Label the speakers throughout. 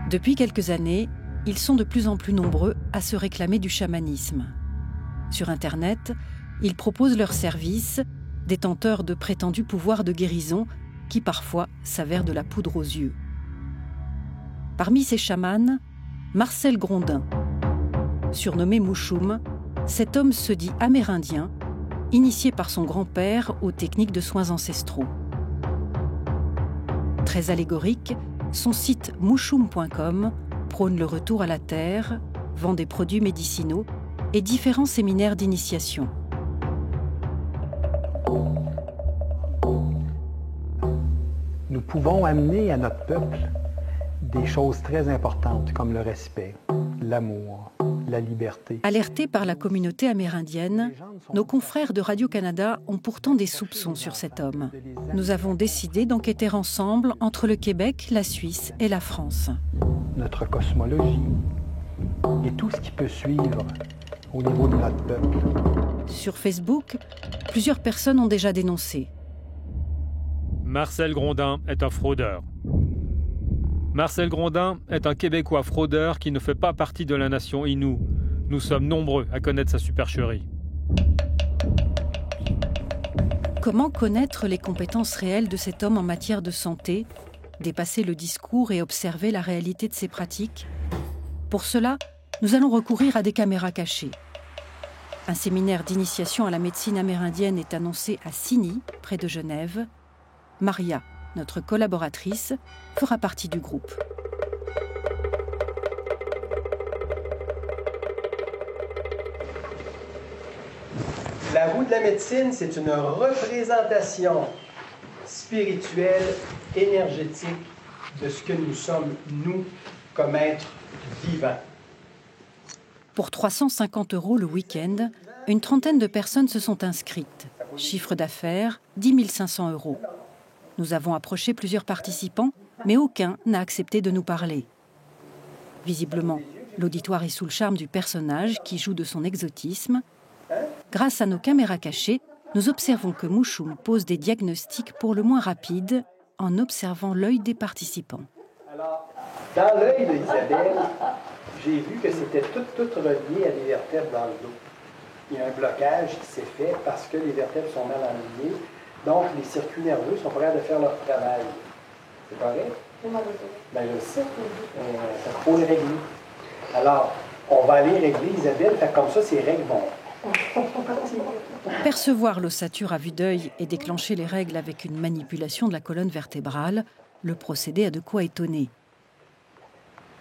Speaker 1: Depuis quelques années, ils sont de plus en plus nombreux à se réclamer du chamanisme. Sur Internet, ils proposent leurs services, détenteurs de prétendus pouvoirs de guérison qui parfois s'avèrent de la poudre aux yeux. Parmi ces chamans, Marcel Grondin. Surnommé Mouchoum, cet homme se dit amérindien, initié par son grand-père aux techniques de soins ancestraux. Très allégorique, son site mouchoum.com prône le retour à la terre, vend des produits médicinaux et différents séminaires d'initiation.
Speaker 2: Nous pouvons amener à notre peuple des choses très importantes comme le respect, l'amour, la liberté.
Speaker 1: Alertés par la communauté amérindienne, nos confrères de Radio-Canada ont pourtant des soupçons sur cet homme. Nous avons décidé d'enquêter ensemble entre le Québec, la Suisse et la France.
Speaker 2: Notre cosmologie et tout ce qui peut suivre au niveau de notre peuple.
Speaker 1: Sur Facebook, plusieurs personnes ont déjà dénoncé.
Speaker 3: Marcel Grondin est un fraudeur. Marcel Grondin est un Québécois fraudeur qui ne fait pas partie de la nation Innu. Nous sommes nombreux à connaître sa supercherie.
Speaker 1: Comment connaître les compétences réelles de cet homme en matière de santé, dépasser le discours et observer la réalité de ses pratiques? Pour cela, nous allons recourir à des caméras cachées. Un séminaire d'initiation à la médecine amérindienne est annoncé à Signy, près de Genève. Maria, notre collaboratrice, fera partie du groupe.
Speaker 4: La roue de la médecine, c'est une représentation spirituelle, énergétique de ce que nous sommes, nous, comme êtres vivants.
Speaker 1: Pour 350 € le week-end, une trentaine de personnes se sont inscrites. Chiffre d'affaires, 10 500 €. Nous avons approché plusieurs participants, mais aucun n'a accepté de nous parler. Visiblement, l'auditoire est sous le charme du personnage qui joue de son exotisme. Grâce à nos caméras cachées, nous observons que Mouchoum pose des diagnostics pour le moins rapides en observant l'œil des participants.
Speaker 4: Alors, dans l'œil d'Isabelle, j'ai vu que c'était tout relié à des vertèbres dans le dos. Il y a un blocage qui s'est fait parce que les vertèbres sont mal alignées. Donc, les circuits nerveux sont prêts de faire leur travail. C'est correct? Ben, je le sais. Ça faut les régler. Alors, on va aller régler Isabelle, fait comme ça, ces règles vont.
Speaker 1: Percevoir l'ossature à vue d'œil et déclencher les règles avec une manipulation de la colonne vertébrale, le procédé a de quoi étonner.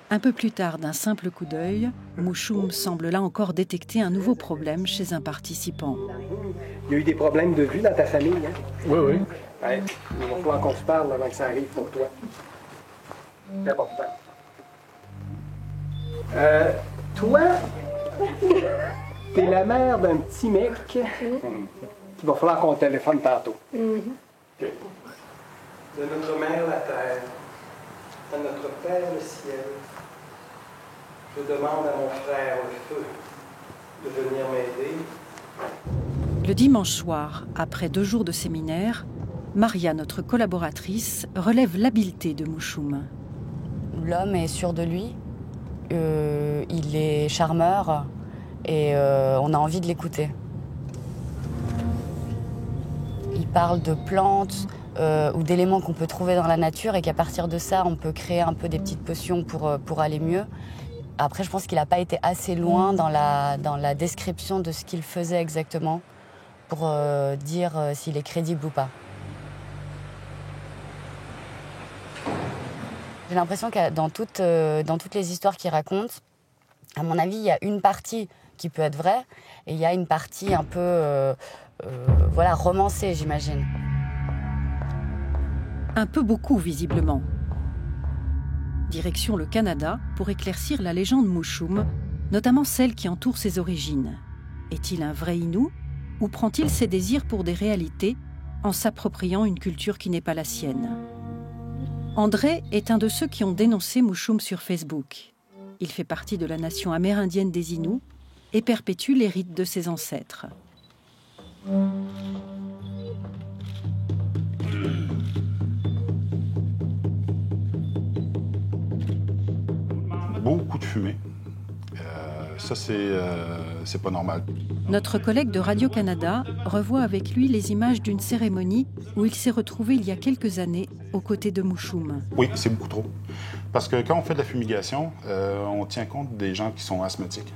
Speaker 1: Un peu plus tard d'un simple coup d'œil, Mouchoum semble là encore détecter un nouveau problème chez un participant.
Speaker 4: Il y a eu des problèmes de vue dans ta famille, hein?
Speaker 3: Oui, oui.
Speaker 4: Ouais. Il va falloir qu'on se parle avant que ça arrive pour toi. C'est important. Toi, t'es la mère d'un petit mec qu'il va falloir qu'on téléphone tantôt. Okay. De notre mère la terre, à notre père le ciel, je demande à mon frère le feu de venir m'aider.
Speaker 1: Le dimanche soir, après 2 jours de séminaire, Maria, notre collaboratrice, relève l'habileté de Mouchoum.
Speaker 5: L'homme est sûr de lui, il est charmeur et on a envie de l'écouter. Il parle de plantes ou d'éléments qu'on peut trouver dans la nature et qu'à partir de ça, on peut créer un peu des petites potions pour aller mieux. Après, je pense qu'il n'a pas été assez loin dans la description de ce qu'il faisait exactement pour dire s'il est crédible ou pas. J'ai l'impression que dans toutes les histoires qu'il raconte, à mon avis, il y a une partie qui peut être vraie et il y a une partie un peu romancée, j'imagine.
Speaker 1: Un peu beaucoup, visiblement. Direction le Canada pour éclaircir la légende Mouchoum, notamment celle qui entoure ses origines. Est-il un vrai Innu ou prend-il ses désirs pour des réalités en s'appropriant une culture qui n'est pas la sienne? André est un de ceux qui ont dénoncé Mouchoum sur Facebook. Il fait partie de la nation amérindienne des Inuits et perpétue les rites de ses ancêtres.
Speaker 6: beaucoup de fumée. Ça, c'est pas normal.
Speaker 1: Notre collègue de Radio-Canada revoit avec lui les images d'une cérémonie où il s'est retrouvé il y a quelques années aux côtés de Mouchoum.
Speaker 6: Oui, c'est beaucoup trop. Parce que quand on fait de la fumigation, on tient compte des gens qui sont asthmatiques.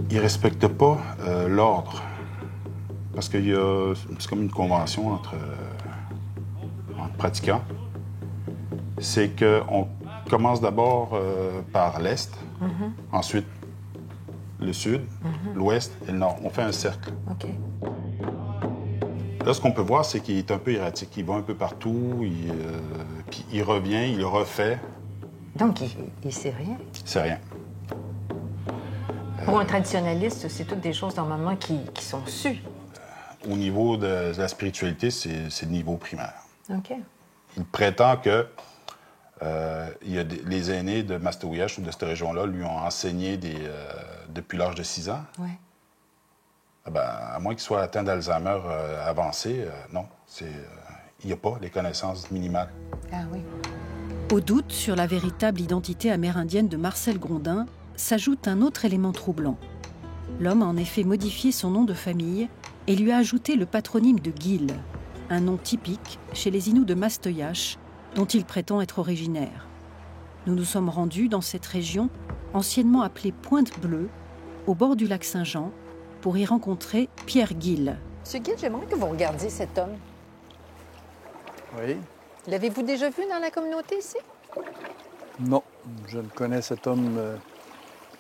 Speaker 6: Ils ne respectent pas l'ordre. Parce que c'est comme une convention entre pratiquants. C'est qu'on commence d'abord par l'Est, ensuite le Sud, l'Ouest et le Nord. On fait un cercle.
Speaker 7: OK.
Speaker 6: Là, ce qu'on peut voir, c'est qu'il est un peu erratique. Il va un peu partout, puis il revient, il le refait.
Speaker 7: Donc, il sait rien.
Speaker 6: C'est rien.
Speaker 7: Pour un traditionnaliste, c'est toutes des choses, normalement, qui sont sues.
Speaker 6: Au niveau de la spiritualité, c'est le niveau primaire.
Speaker 7: OK.
Speaker 6: Il prétend que les aînés de Mastowiash ou de cette région-là lui ont enseigné depuis l'âge de 6 ans.
Speaker 7: Oui.
Speaker 6: À moins qu'il soit atteint d'Alzheimer avancé, non. Il n'y a pas les connaissances minimales.
Speaker 7: Ah oui.
Speaker 1: Au doute sur la véritable identité amérindienne de Marcel Grondin s'ajoute un autre élément troublant. L'homme a en effet modifié son nom de famille et lui a ajouté le patronyme de Gil, un nom typique chez les Inuits de Mastoyache, dont il prétend être originaire. Nous nous sommes rendus dans cette région, anciennement appelée Pointe-Bleue, au bord du lac Saint-Jean, pour y rencontrer Pierre Gil.
Speaker 7: Monsieur Gil, j'aimerais que vous regardiez cet homme.
Speaker 8: Oui.
Speaker 7: L'avez-vous déjà vu dans la communauté ici?
Speaker 8: Non, je ne connais cet homme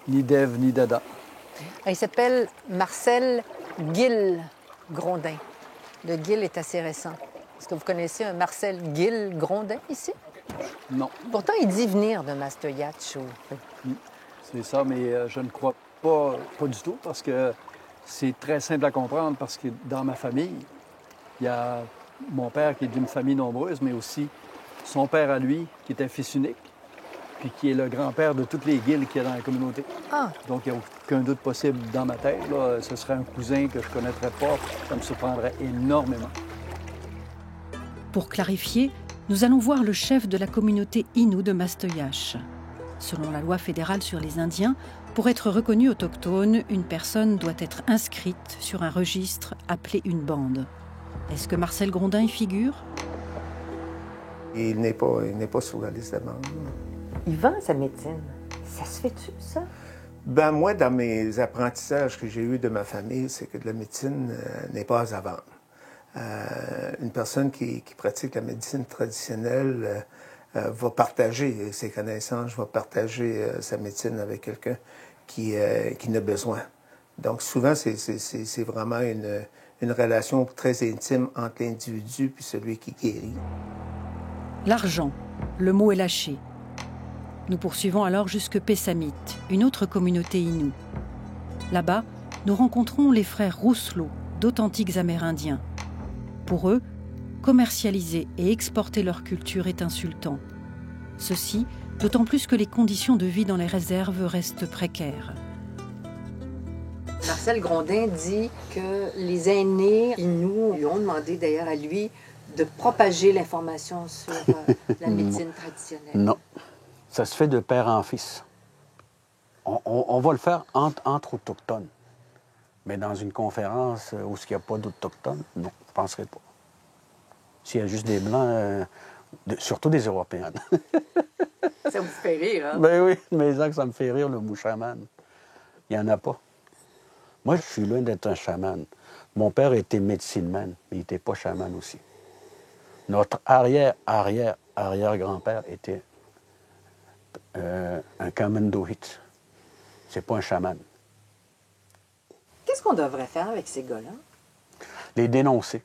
Speaker 8: ni d'Ève ni d'Adam.
Speaker 7: Il s'appelle Marcel Gil Grondin. Le Gil est assez récent. Est-ce que vous connaissez un Marcel Gil Grondin ici?
Speaker 8: Non.
Speaker 7: Pourtant, il dit venir de Mastoyatch.
Speaker 8: C'est ça, mais je ne crois pas du tout, parce que c'est très simple à comprendre, parce que dans ma famille, il y a mon père qui est d'une famille nombreuse, mais aussi son père à lui, qui est un fils unique, puis qui est le grand-père de toutes les Gils qu'il y a dans la communauté.
Speaker 7: Ah.
Speaker 8: Donc, il n'y a aucun doute possible dans ma tête. Là. Ce serait un cousin que je ne connaîtrais pas. Ça me surprendrait énormément.
Speaker 1: Pour clarifier, nous allons voir le chef de la communauté Innu de Mastoyache. Selon la loi fédérale sur les Indiens, pour être reconnue autochtone, une personne doit être inscrite sur un registre appelé une bande. Est-ce que Marcel Grondin y figure?
Speaker 9: Il n'est pas sur la liste de bande.
Speaker 7: Il vend sa médecine. Ça se fait-tu, ça?
Speaker 9: Ben moi, dans mes apprentissages que j'ai eus de ma famille, c'est que la médecine n'est pas à vendre. Une personne qui pratique la médecine traditionnelle va partager ses connaissances, va partager sa médecine avec quelqu'un qui en a besoin. Donc souvent, c'est vraiment une relation très intime entre l'individu et celui qui guérit.
Speaker 1: L'argent, le mot est lâché. Nous poursuivons alors jusque Pessamit, une autre communauté Innu. Là-bas, nous rencontrons les frères Rousselot, d'authentiques Amérindiens. Pour eux, commercialiser et exporter leur culture est insultant. Ceci, d'autant plus que les conditions de vie dans les réserves restent précaires.
Speaker 7: Marcel Grondin dit que les aînés Inuits lui ont demandé d'ailleurs à lui de propager l'information sur la médecine traditionnelle.
Speaker 10: Non. Ça se fait de père en fils. On va le faire entre autochtones. Mais dans une conférence où il n'y a pas d'autochtones, non, je ne penserais pas. S'il y a juste des Blancs, surtout des Européens.
Speaker 7: Ça vous fait rire, hein?
Speaker 10: Ben oui, mais ça me fait rire, le mot chaman. Il n'y en a pas. Moi, je suis loin d'être un chaman. Mon père était médecine-man, mais il n'était pas chaman aussi. Notre arrière-grand-père était un Kamandohit. C'est pas un chaman.
Speaker 7: Qu'est-ce qu'on devrait faire avec ces gars-là? Les
Speaker 10: dénoncer.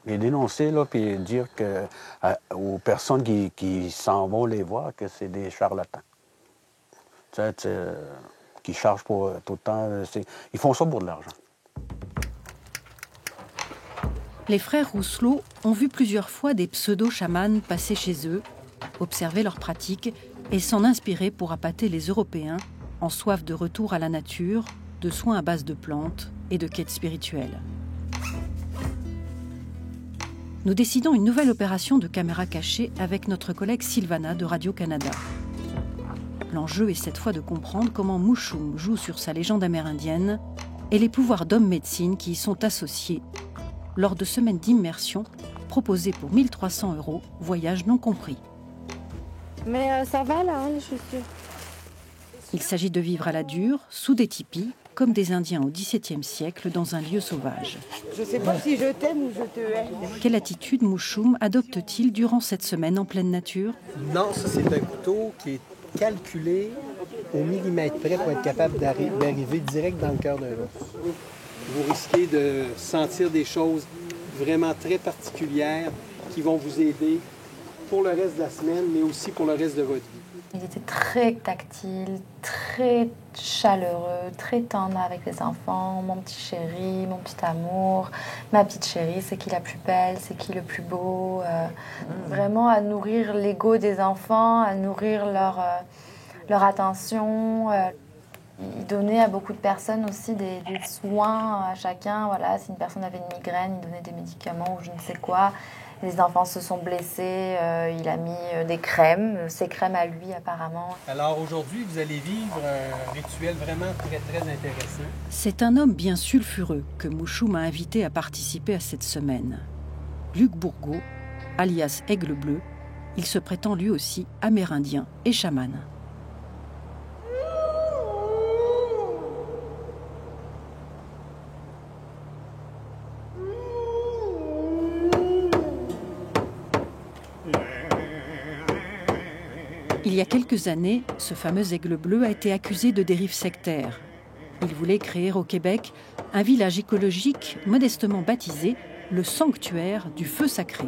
Speaker 10: Les dénoncer, là, puis dire aux personnes qui s'en vont les voir que c'est des charlatans. Tu sais, qui chargent pour tout le temps. Ils font ça pour de l'argent.
Speaker 1: Les frères Rousselot ont vu plusieurs fois des pseudo-chamans passer chez eux, observer leurs pratiques et s'en inspirer pour appâter les Européens en soif de retour à la nature, de soins à base de plantes et de quêtes spirituelles. Nous décidons une nouvelle opération de caméra cachée avec notre collègue Sylvana de Radio-Canada. L'enjeu est cette fois de comprendre comment Mouchoum joue sur sa légende amérindienne et les pouvoirs d'homme-médecine qui y sont associés lors de semaines d'immersion proposées pour 1 300 €, voyage non compris.
Speaker 11: Mais ça va là, les chaussures.
Speaker 1: Il s'agit de vivre à la dure, sous des tipis, comme des Indiens au XVIIe siècle dans un lieu sauvage.
Speaker 11: Je ne sais pas si je t'aime ou je te hais.
Speaker 1: Quelle attitude Mouchoum adopte-t-il durant cette semaine en pleine nature?
Speaker 4: Non, ça c'est un couteau qui est calculé au millimètre près pour être capable d'arriver direct dans le cœur d'un os. Vous risquez de sentir des choses vraiment très particulières qui vont vous aider pour le reste de la semaine, mais aussi pour le reste de votre vie.
Speaker 12: Il était très tactile, très chaleureux, très tendre avec les enfants. Mon petit chéri, mon petit amour, ma petite chérie, c'est qui la plus belle, c'est qui le plus beau. Vraiment à nourrir l'ego des enfants, à nourrir leur attention. Il donnait à beaucoup de personnes aussi des soins à chacun. Voilà, si une personne avait une migraine, il donnait des médicaments ou je ne sais quoi. Les enfants se sont blessés, il a mis des crèmes, ses crèmes à lui apparemment.
Speaker 4: Alors aujourd'hui, vous allez vivre un rituel vraiment très, très intéressant.
Speaker 1: C'est un homme bien sulfureux que Mouchoum a invité à participer à cette semaine. Luc Bourgault, alias Aigle Bleu, il se prétend lui aussi amérindien et chaman. Il y a quelques années, ce fameux Aigle Bleu a été accusé de dérives sectaires. Il voulait créer au Québec un village écologique modestement baptisé le Sanctuaire du Feu Sacré.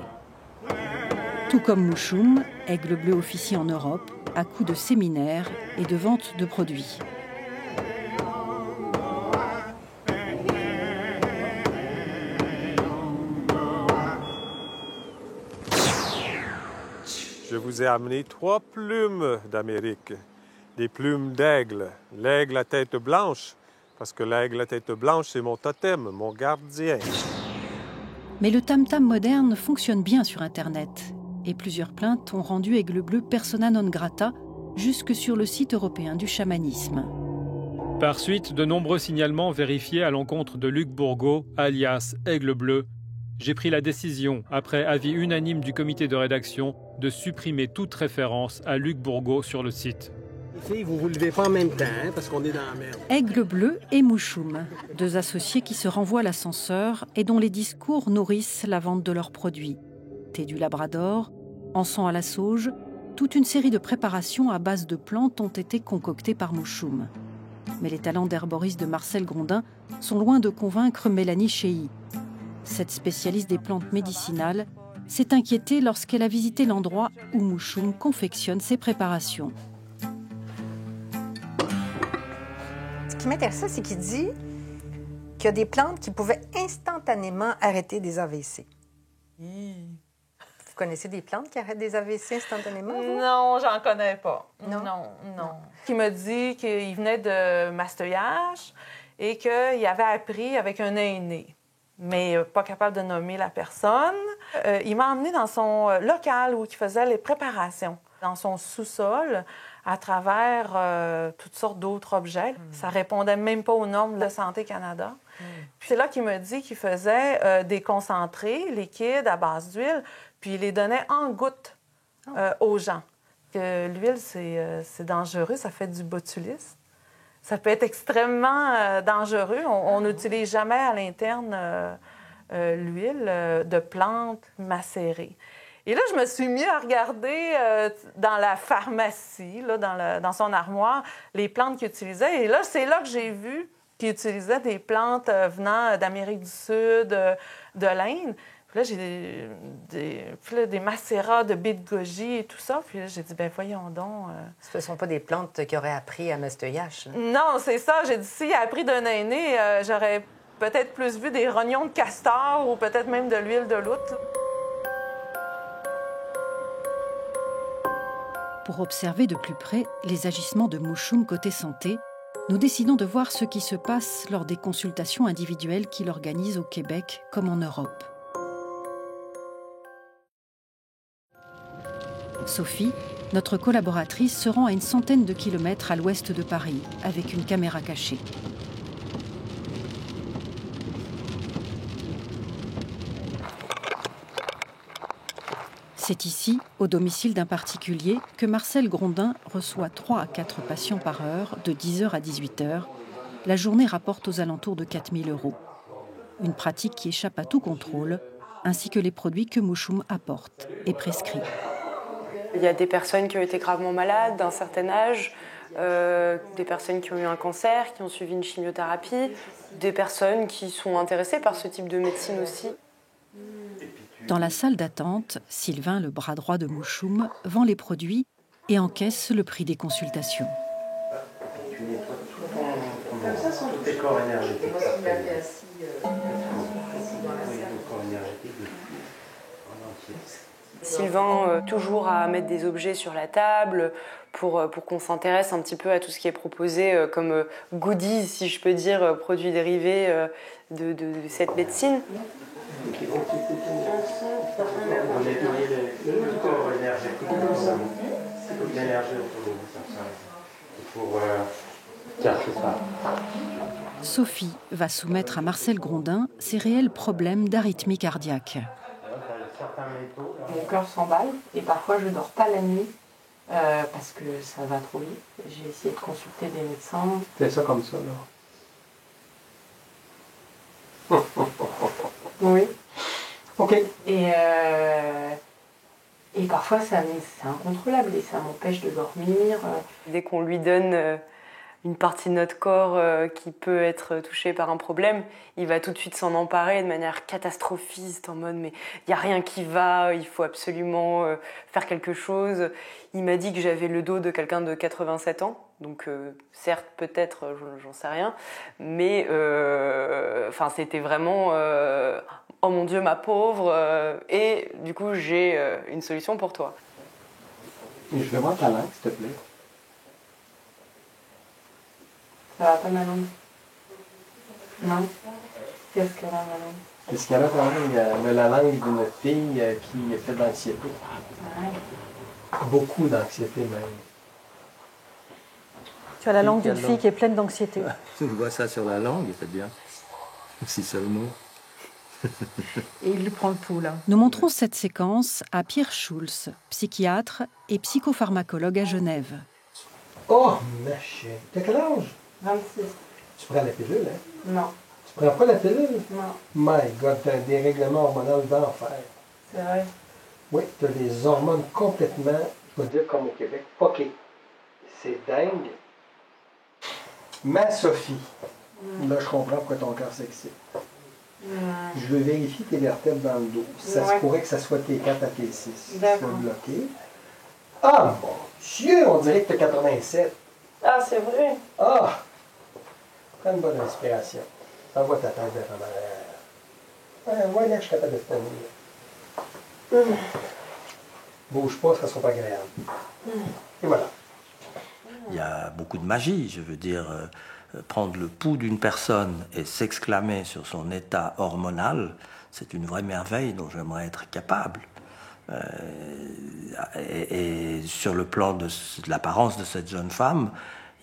Speaker 1: Tout comme Mouchoum, Aigle Bleu officie en Europe à coups de séminaires et de vente de produits.
Speaker 13: Je vous ai amené 3 plumes d'Amérique, des plumes d'aigle, l'aigle à tête blanche, parce que l'aigle à tête blanche, c'est mon totem, mon gardien.
Speaker 1: Mais le tam-tam moderne fonctionne bien sur Internet, et plusieurs plaintes ont rendu Aigle Bleu persona non grata jusque sur le site européen du chamanisme.
Speaker 3: Par suite de nombreux signalements vérifiés à l'encontre de Luc Bourgault, alias Aigle Bleu, j'ai pris la décision, après avis unanime du comité de rédaction, de supprimer toute référence à Luc Bourgault sur le site.
Speaker 4: Les filles, vous ne vous levez pas en même temps, hein, parce qu'on est dans la merde.
Speaker 1: Aigle Bleu et Mouchoum, deux associés qui se renvoient l'ascenseur et dont les discours nourrissent la vente de leurs produits. Thé du Labrador, encens à la sauge, toute une série de préparations à base de plantes ont été concoctées par Mouchoum. Mais les talents d'herboriste de Marcel Grondin sont loin de convaincre Mélanie Chéhy. Cette spécialiste des plantes médicinales s'est inquiétée lorsqu'elle a visité l'endroit où Mouchoum confectionne ses préparations.
Speaker 7: Ce qui m'intéressait, c'est qu'il dit qu'il y a des plantes qui pouvaient instantanément arrêter des AVC. Vous connaissez des plantes qui arrêtent des AVC instantanément?
Speaker 11: Non, j'en connais pas.
Speaker 7: Non?
Speaker 11: Non. Il me dit qu'il venait de Masteuillage et qu'il avait appris avec un aîné, mais pas capable de nommer la personne. Il m'a emmené dans son local où il faisait les préparations, dans son sous-sol, à travers toutes sortes d'autres objets. Ça répondait même pas aux normes de Santé Canada. Puis c'est là qu'il me dit qu'il faisait des concentrés liquides à base d'huile, puis il les donnait en gouttes aux gens. L'huile, c'est dangereux, ça fait du botulisme. Ça peut être extrêmement dangereux. On n'utilise jamais à l'interne l'huile de plantes macérées. Et là, je me suis mis à regarder dans la pharmacie, là, dans son armoire, les plantes qu'il utilisait. Et là, c'est là que j'ai vu qu'il utilisait des plantes venant d'Amérique du Sud, de l'Inde. Puis là, j'ai des macérats de baie de goji et tout ça. Puis là, j'ai dit, ben voyons donc.
Speaker 7: Ce ne sont pas des plantes qu'il aurait appris à Masteuillage.
Speaker 11: Non, c'est ça. J'ai dit, s'il a appris d'un aîné, j'aurais peut-être plus vu des rognons de castor ou peut-être même de l'huile de loutre.
Speaker 1: Pour observer de plus près les agissements de Mouchoum côté santé, nous décidons de voir ce qui se passe lors des consultations individuelles qu'il organise au Québec comme en Europe. Sophie, notre collaboratrice, se rend à une centaine de kilomètres à l'ouest de Paris avec une caméra cachée. C'est ici, au domicile d'un particulier, que Marcel Grondin reçoit 3 à 4 patients par heure, de 10h à 18h. La journée rapporte aux alentours de 4 000 €. Une pratique qui échappe à tout contrôle, ainsi que les produits que Mouchoum apporte et prescrit.
Speaker 14: Il y a des personnes qui ont été gravement malades d'un certain âge, des personnes qui ont eu un cancer, qui ont suivi une chimiothérapie, des personnes qui sont intéressées par ce type de médecine aussi.
Speaker 1: Dans la salle d'attente, Sylvain, le bras droit de Mouchoum, vend les produits et encaisse le prix des consultations.
Speaker 4: Tu nettoies tout tes corps énergétiques.
Speaker 14: Sylvain, toujours à mettre des objets sur la table pour qu'on s'intéresse un petit peu à tout ce qui est proposé comme goodies, si je peux dire, produits dérivés de cette médecine.
Speaker 4: On nettoyer le corps énergétique comme ça. C'est toute l'énergie autour de vous. Pour cacher ça.
Speaker 1: Sophie va soumettre à Marcel Grondin ses réels problèmes d'arythmie cardiaque.
Speaker 11: Mon cœur s'emballe et parfois je ne dors pas la nuit parce que ça va trop vite. J'ai essayé de consulter des médecins.
Speaker 4: Fais ça comme ça, là.
Speaker 11: Oui.
Speaker 4: OK.
Speaker 11: Et parfois c'est incontrôlable et ça m'empêche de dormir.
Speaker 14: Dès qu'on lui donne une partie de notre corps qui peut être touchée par un problème, il va tout de suite s'en emparer de manière catastrophiste, en mode mais il n'y a rien qui va, il faut absolument faire quelque chose. Il m'a dit que j'avais le dos de quelqu'un de 87 ans, donc certes peut-être, j'en sais rien, mais c'était vraiment oh mon Dieu ma pauvre, et du coup j'ai une solution pour toi.
Speaker 4: Je vais voir ta langue s'il te plaît.
Speaker 11: Ça va pas ma langue? Non. Qu'est-ce qu'elle a ma langue?
Speaker 4: Qu'est-ce qu'elle a ta langue? Elle a la langue d'une fille qui fait de l'anxiété.
Speaker 11: Ouais.
Speaker 4: Beaucoup d'anxiété même.
Speaker 7: Tu as la langue d'une fille qui est pleine d'anxiété.
Speaker 15: Je vois ça sur la langue, c'est bien. Si seulement.
Speaker 7: Et il lui prend le pouls, là.
Speaker 1: Nous montrons cette séquence à Pierre Schulz, psychiatre et psychopharmacologue à Genève.
Speaker 4: Oh, ma chérie. T'as quel âge?
Speaker 11: 26.
Speaker 4: Tu prends la pilule, hein?
Speaker 11: Non.
Speaker 4: Tu prends pas la pilule?
Speaker 11: Non.
Speaker 4: My God, t'as un dérèglement hormonal d'enfer.
Speaker 11: C'est vrai?
Speaker 4: Oui, t'as des hormones complètement, je vais dire comme au Québec, fuckées. C'est dingue. Ma Sophie, là je comprends pourquoi ton cœur s'excite. Je veux vérifier tes vertèbres dans le dos. Ça se pourrait que ça soit T4 à T6.
Speaker 11: D'accord.
Speaker 4: C'est bloqué. Ah mon Dieu, on dirait que t'as 87.
Speaker 11: Ah, c'est vrai?
Speaker 4: Ah! Prends une bonne inspiration. Envoie ta tête vers en arrière. Ouais, là, je suis capable de te tenir. Bouge pas, ça ne sera pas agréable. Et voilà.
Speaker 15: Il y a beaucoup de magie, je veux dire, prendre le pouls d'une personne et s'exclamer sur son état hormonal, c'est une vraie merveille dont j'aimerais être capable. Et sur le plan de l'apparence de cette jeune femme,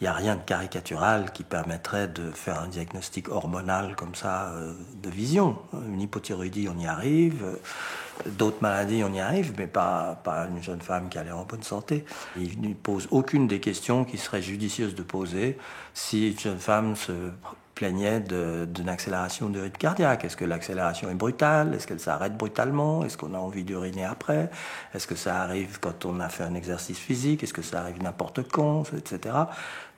Speaker 15: il n'y a rien de caricatural qui permettrait de faire un diagnostic hormonal comme ça de vision. Une hypothyroïdie, on y arrive. D'autres maladies, on y arrive, mais pas une jeune femme qui a l'air en bonne santé. Il ne pose aucune des questions qui seraient judicieuses de poser si une jeune femme se plaignait d'une accélération du rythme cardiaque. Est-ce que l'accélération est brutale? Est-ce qu'elle s'arrête brutalement? Est-ce qu'on a envie d'uriner après? Est-ce que ça arrive quand on a fait un exercice physique? Est-ce que ça arrive n'importe quand? Etc.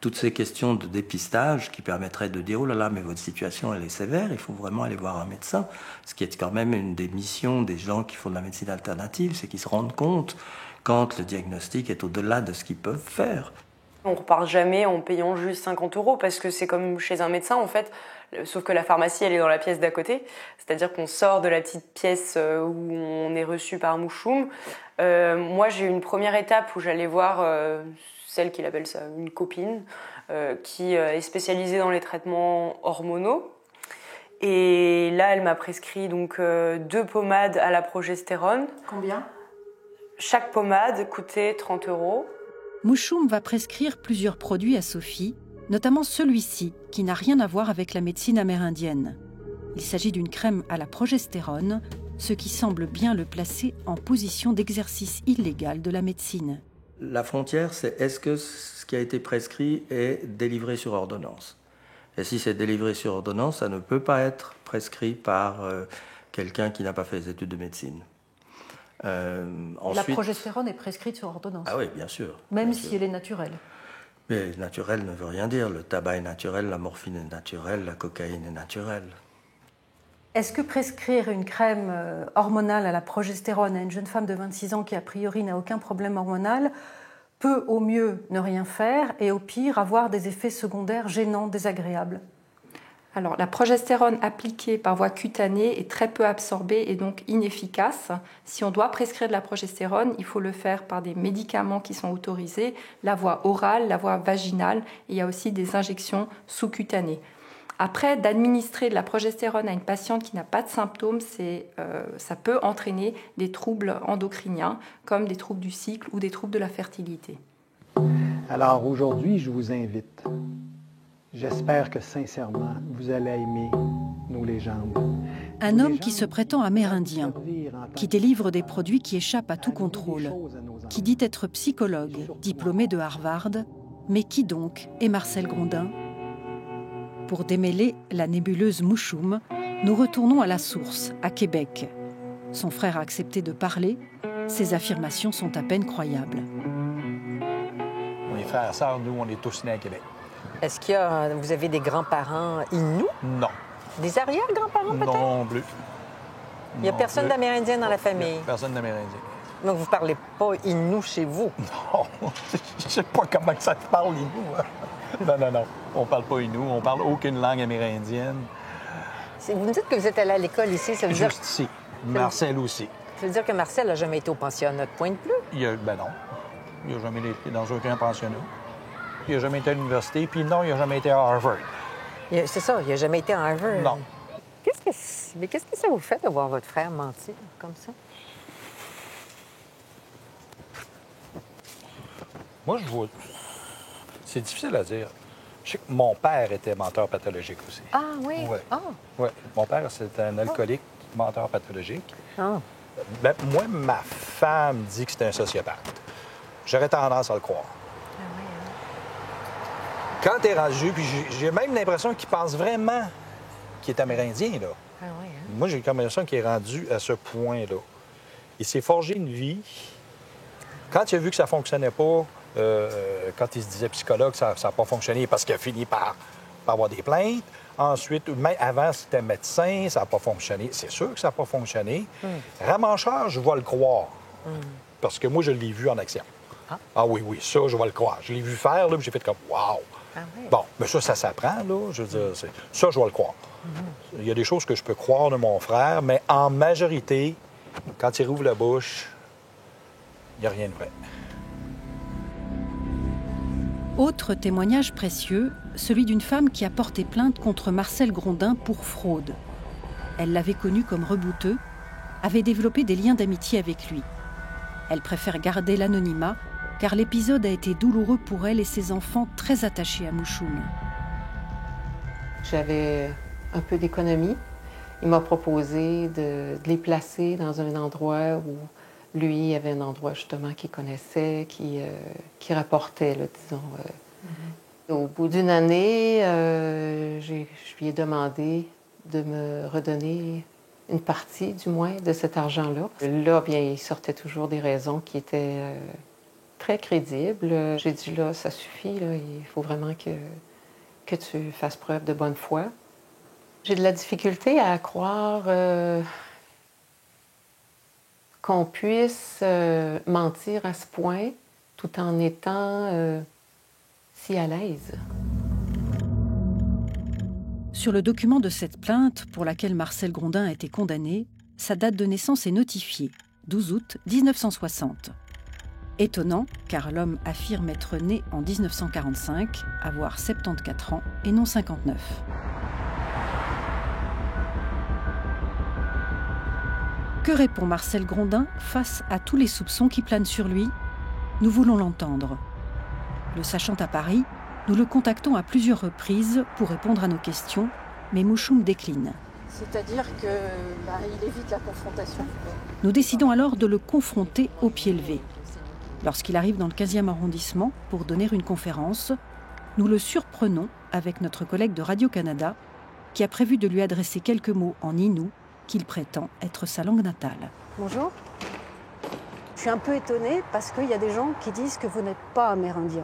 Speaker 15: Toutes ces questions de dépistage qui permettraient de dire « Oh là là, mais votre situation, elle est sévère, il faut vraiment aller voir un médecin ». Ce qui est quand même une des missions des gens qui font de la médecine alternative, c'est qu'ils se rendent compte quand le diagnostic est au-delà de ce qu'ils peuvent faire.
Speaker 14: On repart jamais en payant juste 50 € parce que c'est comme chez un médecin en fait, sauf que la pharmacie elle est dans la pièce d'à côté, c'est-à-dire qu'on sort de la petite pièce où on est reçu par Mouchoum. Moi j'ai eu une première étape où j'allais voir celle qu'il appelle ça une copine qui est spécialisée dans les traitements hormonaux. Et là elle m'a prescrit donc 2 pommades à la progestérone.
Speaker 1: Combien ?
Speaker 14: Chaque pommade coûtait 30 €.
Speaker 1: Mouchoum va prescrire plusieurs produits à Sophie, notamment celui-ci, qui n'a rien à voir avec la médecine amérindienne. Il s'agit d'une crème à la progestérone, ce qui semble bien le placer en position d'exercice illégal de la médecine.
Speaker 15: La frontière, c'est est-ce que ce qui a été prescrit est délivré sur ordonnance? Et si c'est délivré sur ordonnance, ça ne peut pas être prescrit par quelqu'un qui n'a pas fait des études de médecine.
Speaker 1: La progestérone est prescrite sur ordonnance.
Speaker 15: Ah oui, bien sûr.
Speaker 1: Même
Speaker 15: bien
Speaker 1: si
Speaker 15: sûr.
Speaker 1: elle est naturelle.
Speaker 15: Mais naturel ne veut rien dire. Le tabac est naturel, la morphine est naturelle, la cocaïne est naturelle.
Speaker 1: Est-ce que prescrire une crème hormonale à la progestérone à une jeune femme de 26 ans qui a priori n'a aucun problème hormonal peut au mieux ne rien faire et au pire avoir des effets secondaires gênants, désagréables?
Speaker 16: Alors, la progestérone appliquée par voie cutanée est très peu absorbée et donc inefficace. Si on doit prescrire de la progestérone, il faut le faire par des médicaments qui sont autorisés, la voie orale, la voie vaginale, et il y a aussi des injections sous-cutanées. Après, d'administrer de la progestérone à une patiente qui n'a pas de symptômes, ça peut entraîner des troubles endocriniens, comme des troubles du cycle ou des troubles de la fertilité.
Speaker 2: Alors aujourd'hui, je vous invite. J'espère que sincèrement, vous allez aimer nos légendes.
Speaker 1: Un homme qui se prétend amérindien, qui délivre des produits qui échappent à tout contrôle, qui dit être psychologue, diplômé de Harvard, mais qui donc est Marcel Grondin? Pour démêler la nébuleuse Mouchoum, nous retournons à la source, à Québec. Son frère a accepté de parler. Ses affirmations sont à peine croyables.
Speaker 17: On est frères et sœurs, nous, on est tous nés à Québec.
Speaker 7: Est-ce que vous avez des grands-parents Inuits?
Speaker 17: Non.
Speaker 7: Des arrière-grands-parents, peut-être?
Speaker 17: Non plus.
Speaker 7: Il n'y a personne d'Amérindien dans la famille?
Speaker 17: Personne d'Amérindien.
Speaker 7: Donc, vous ne parlez pas Inuit chez vous?
Speaker 17: Non. Je ne sais pas comment ça te parle, Inuit. Non. On ne parle pas Inuit. On ne parle aucune langue amérindienne.
Speaker 7: Vous me dites que vous êtes allé à l'école ici, ça veut dire...
Speaker 17: Juste ici. Marcel aussi.
Speaker 7: Ça veut dire que Marcel n'a jamais été au pensionnat de Pointe-Bleue?
Speaker 17: Ben non. Il n'a jamais été dans aucun pensionnat. Il n'a jamais été à l'université, puis non, il n'a jamais été à Harvard.
Speaker 7: C'est ça, il n'a jamais été à Harvard.
Speaker 17: Non.
Speaker 7: Mais qu'est-ce que ça vous fait de voir votre frère mentir comme ça?
Speaker 17: Moi, je vois... C'est difficile à dire. Je sais que mon père était menteur pathologique aussi.
Speaker 7: Ah oui?
Speaker 17: Oui.
Speaker 7: Ah.
Speaker 17: Ouais. Mon père, c'était un alcoolique menteur pathologique.
Speaker 7: Ah.
Speaker 17: Ben, moi, ma femme dit que c'était un sociopathe. J'aurais tendance à le croire. Quand t'es rendu, puis j'ai même l'impression qu'il pense vraiment qu'il est amérindien, là.
Speaker 7: Ah oui, hein?
Speaker 17: Moi, j'ai l'impression qu'il est rendu à ce point-là. Il s'est forgé une vie. Quand il a vu que ça ne fonctionnait pas, quand il se disait psychologue, ça n'a pas fonctionné parce qu'il a fini par avoir des plaintes. Ensuite, même avant, c'était médecin, ça n'a pas fonctionné. C'est sûr que ça n'a pas fonctionné. Ramancheur, je vais le croire. Parce que moi, je l'ai vu en action. Ah oui, ça, je vais le croire. Je l'ai vu faire, là, puis j'ai fait comme « wow ». Bon, mais ça s'apprend, là. Je veux dire, ça, je vais le croire. Il y a des choses que je peux croire de mon frère, mais en majorité, quand il rouvre la bouche, il n'y a rien de vrai.
Speaker 1: Autre témoignage précieux, celui d'une femme qui a porté plainte contre Marcel Grondin pour fraude. Elle l'avait connu comme rebouteux, avait développé des liens d'amitié avec lui. Elle préfère garder l'anonymat, car l'épisode a été douloureux pour elle et ses enfants très attachés à Mouchoum.
Speaker 18: J'avais un peu d'économie. Il m'a proposé de les placer dans un endroit où lui avait un endroit justement qu'il connaissait, qui rapportait, là, disons. Au bout d'une année, je lui ai demandé de me redonner une partie, du moins, de cet argent-là. Là, bien, il sortait toujours des raisons qui étaient très crédibles. J'ai dit, là, ça suffit, là, il faut vraiment que tu fasses preuve de bonne foi. J'ai de la difficulté à croire qu'on puisse mentir à ce point tout en étant si à l'aise.
Speaker 1: Sur le document de cette plainte, pour laquelle Marcel Grondin a été condamné, sa date de naissance est notifiée, 12 août 1960. Étonnant, car l'homme affirme être né en 1945, avoir 74 ans et non 59. Que répond Marcel Grondin face à tous les soupçons qui planent sur lui? Nous voulons l'entendre. Le sachant à Paris, nous le contactons à plusieurs reprises pour répondre à nos questions, mais Mouchoum décline.
Speaker 19: C'est-à-dire qu'il évite la confrontation.
Speaker 1: Nous décidons alors de le confronter au pied levé. Lorsqu'il arrive dans le 15e arrondissement pour donner une conférence, nous le surprenons avec notre collègue de Radio-Canada qui a prévu de lui adresser quelques mots en inou qu'il prétend être sa langue natale.
Speaker 19: Bonjour. Je suis un peu étonnée parce qu'il y a des gens qui disent que vous n'êtes pas amérindien.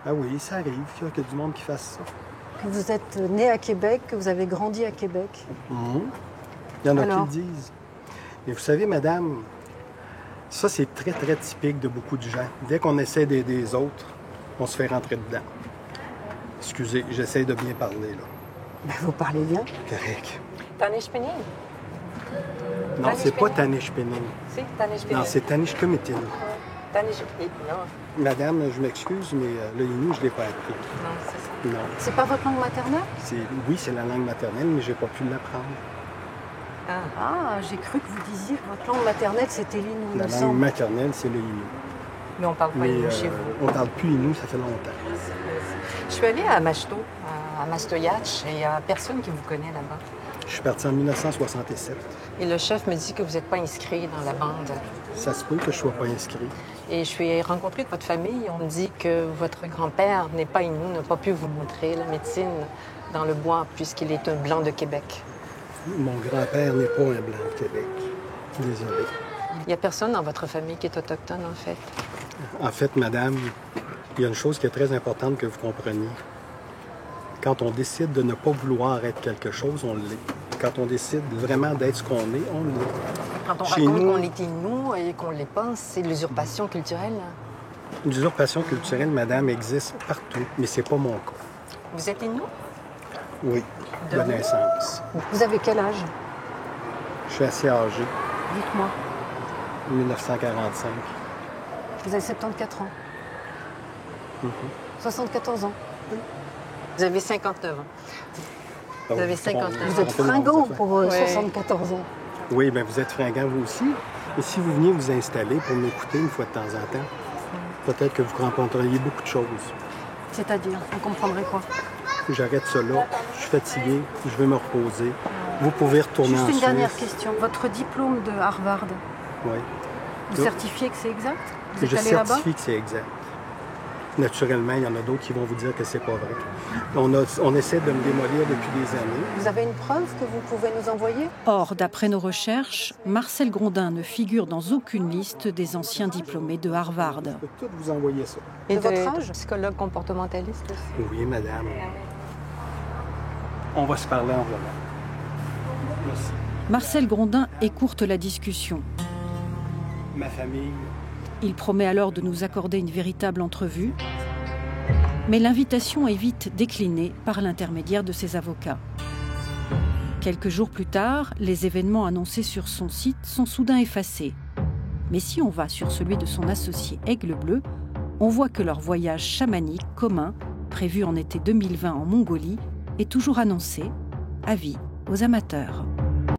Speaker 4: Ah oui, ça arrive qu'il y a du monde qui fasse ça.
Speaker 19: Que vous êtes né à Québec, que vous avez grandi à Québec.
Speaker 4: Il y en a qui le disent. Mais vous savez, madame, ça c'est très, très typique de beaucoup de gens. Dès qu'on essaie d'aider les autres, on se fait rentrer dedans. Excusez, j'essaie de bien parler, là.
Speaker 19: Ben, vous parlez bien.
Speaker 4: Correct.
Speaker 18: Tanishpenin?
Speaker 4: Non, c'est pas Tanishpenin.
Speaker 18: Si, Tanishpenin.
Speaker 4: Non, c'est Tanishkemetin.
Speaker 18: Tanishpenin, non.
Speaker 4: Madame, je m'excuse, mais le Innu, je ne l'ai pas appris.
Speaker 18: Non, c'est ça.
Speaker 4: Non.
Speaker 19: C'est pas votre langue maternelle?
Speaker 4: Oui, c'est la langue maternelle, mais j'ai pas pu l'apprendre.
Speaker 19: Ah, j'ai cru que vous disiez que votre langue maternelle, c'était l'Innu.
Speaker 4: La langue maternelle, c'est le Innu.
Speaker 18: Mais on parle pas Innu chez vous.
Speaker 4: On parle plus Innu, ça fait longtemps.
Speaker 18: Je suis allée à Machto, à Mastoyatch, et il n'y a personne qui vous connaît là-bas.
Speaker 4: Je suis parti en 1967.
Speaker 18: Et le chef me dit que vous n'êtes pas inscrit dans la bande.
Speaker 4: Ça se peut que je ne sois pas inscrit.
Speaker 18: Et je suis rencontrée de votre famille. On me dit que votre grand-père n'est pas Innu, n'a pas pu vous montrer la médecine dans le bois puisqu'il est un blanc de Québec.
Speaker 4: Mon grand-père n'est pas un blanc de Québec. Désolé.
Speaker 18: Il n'y a personne dans votre famille qui est autochtone, en fait.
Speaker 4: En fait, madame, il y a une chose qui est très importante que vous compreniez. Quand on décide de ne pas vouloir être quelque chose, on l'est. Quand on décide vraiment d'être ce qu'on est, on l'est.
Speaker 18: Quand on raconte qu'on est Innu et qu'on l'est pas, c'est l'usurpation culturelle.
Speaker 4: L'usurpation culturelle, madame, existe partout, mais c'est pas mon cas.
Speaker 18: Vous êtes Innu?
Speaker 4: Oui, de naissance.
Speaker 19: Vous avez quel âge?
Speaker 4: Je suis assez âgé.
Speaker 19: Dites-moi.
Speaker 4: 1945.
Speaker 19: Vous avez 74 ans. 74 ans.
Speaker 18: Vous avez 59 ans. Vous avez 59 ans.
Speaker 19: Vous êtes fringant pour 74 ans.
Speaker 4: Oui, bien vous êtes fringant vous aussi. Et si vous veniez vous installer pour m'écouter une fois de temps en temps, peut-être que vous comprendriez beaucoup de choses.
Speaker 19: C'est-à-dire, vous comprendrez quoi?
Speaker 4: J'arrête cela, je suis fatigué, je vais me reposer. Vous pouvez retourner en Suisse.
Speaker 19: Juste une dernière question. Votre diplôme de Harvard,
Speaker 4: oui.
Speaker 19: Vous certifiez que c'est exact? Vous êtes
Speaker 4: je
Speaker 19: allé là-bas?
Speaker 4: certifie que c'est exact. Naturellement, il y en a d'autres qui vont vous dire que c'est pas vrai. On essaie de me démolir depuis des années.
Speaker 19: Vous avez une preuve que vous pouvez nous envoyer?
Speaker 1: Or, d'après nos recherches, Marcel Grondin ne figure dans aucune liste des anciens diplômés de Harvard.
Speaker 4: Je peux tout vous envoyer ça.
Speaker 18: Et de votre âge? Psychologue comportementaliste aussi?
Speaker 4: Oui, madame. On va se parler en volant. Merci.
Speaker 1: Marcel Grondin écourte la discussion.
Speaker 4: Ma famille.
Speaker 1: Il promet alors de nous accorder une véritable entrevue, mais l'invitation est vite déclinée par l'intermédiaire de ses avocats. Quelques jours plus tard, les événements annoncés sur son site sont soudain effacés. Mais si on va sur celui de son associé Aigle Bleu, on voit que leur voyage chamanique commun, prévu en été 2020 en Mongolie, est toujours annoncé. Avis aux amateurs.